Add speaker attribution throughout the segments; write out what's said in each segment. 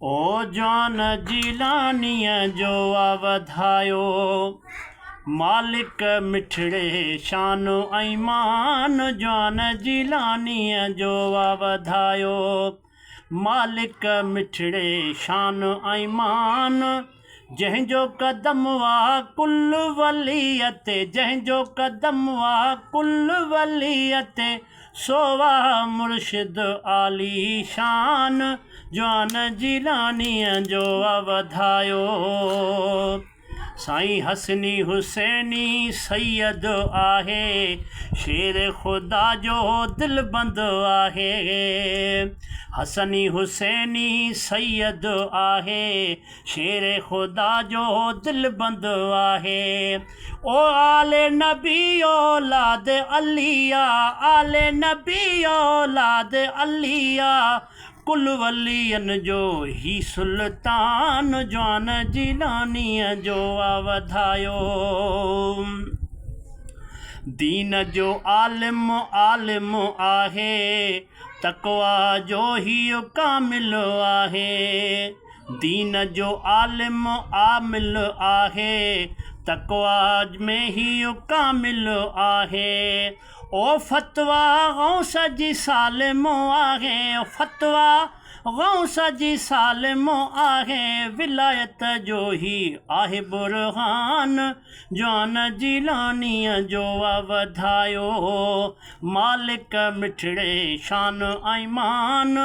Speaker 1: ओ जवान जिलानीअ जो वधायो मालिक मिठड़े शान ऐं मान। जवान जिलानीअ जो वधायो मालिक मिठड़े शान ऐं मान। जंहिंजो कदम वा कुल वलीअ ते, जंहिंजो कदम वा कुल वलीअ ते, सो वाह मुर्शिद आली शान। जवान जिलानीअ जो वधायो साईं हसनी हुसैनी सैयद आहे, शेर ख़ुदा जो दिलबंद आहे। हसनी हुसैनी सैयद आहे, शेर ख़ुदा जो दिलबंद आहे। ओ आले नबी औलाद अलिया, आले नबी औलाद अलिया, कुल वलियन जो ही सुल्तान। जवान जिलानीअ जो वधायो दीन जो आलिम आलिम आहे, तक़वा जो ही कामिल आहे। दीन जो आलिम आमिल आहे, तक़वा में ही कामिल आहे। ओ फतवा गौस जी सालिम आहे, फतवा गौस जी सालिम आहे, विलायत जो ही आहे बुरहान। जवान जिलानीअ जो वधायो मालिक मिठड़े शान ऐं मान।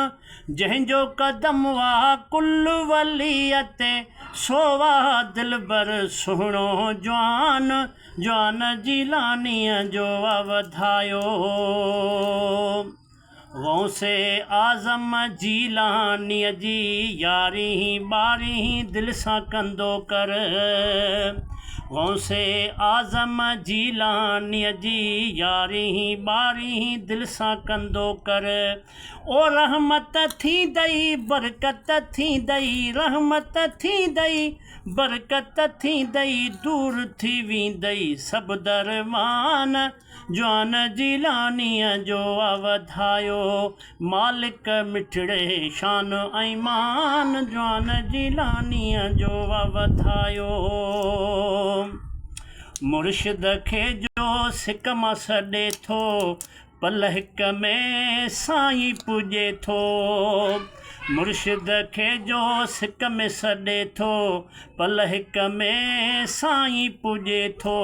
Speaker 1: जंहिंजो कदम वा कुल वलीअ ते, सो वाह दिलबर सुहिणो जवान। जवान जिलानीअ जो वधायो गौसे आज़म जिलानीअ जी यारी ॿारी दिलि सां कंदो कर। गौसे आज़म जिलानीअ जी यारी ॿारी दिलि सां कंदो कर। ओ रहमत थींदई बरकत थींदई, रहमत थींदई बरकत थींदई, दूर थी वेंदई सभु दरमान। जवान जिलानीअ जो वधायो मालिक मिठड़े शान ऐं मान। जवान जिलानीअ जो वधायो मुर्शिद खे जो सिक मां सॾे थो, पल हिक में साईं पुॼे थो। मुर्शिद खे जो सिक में सॾे थो, पल हिक में साईं पुॼे थो।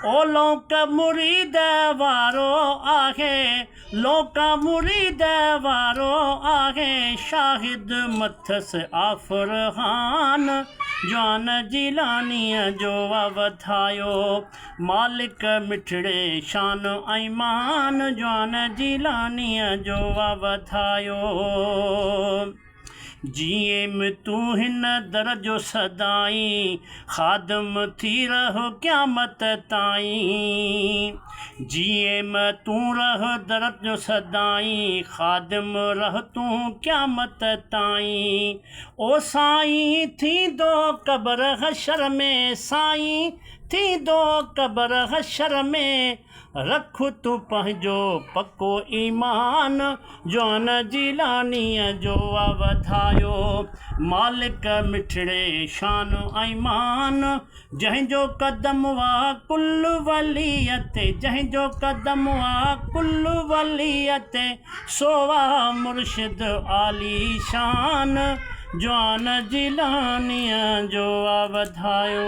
Speaker 1: ओ लोक मुरीद वारो आहे, लोक मुरीद वारो आहे, शाहिद मथस आफ़रहान। जवान जिलानीअ जो वधायो मालिक मिठड़े शान ऐं मान। जवान जिलानीअ जो वधायो जीअं तूं हिन दर जो सदाईं, ख़ादिम थी रहो क़यामत ताईं। जीअं तूं रह दर जो सदाईं, ख़ादिम रह तूं क़यामत ताईं। ओ साईं थींदो क़बर हशर में, साईं थींदो क़बर हशर में, रख तूं पंहिंजो पको ईमान। जवान जिलानीअ जो वधायो मालिक मिठड़े शान ऐं मान। जंहिंजो कदम वा कुल वलीअ ते, जंहिंजो कदम वा कुल वलीअ ते, सो वाह मुर्शिद आली शान। जवान जिलानीअ जो वधायो।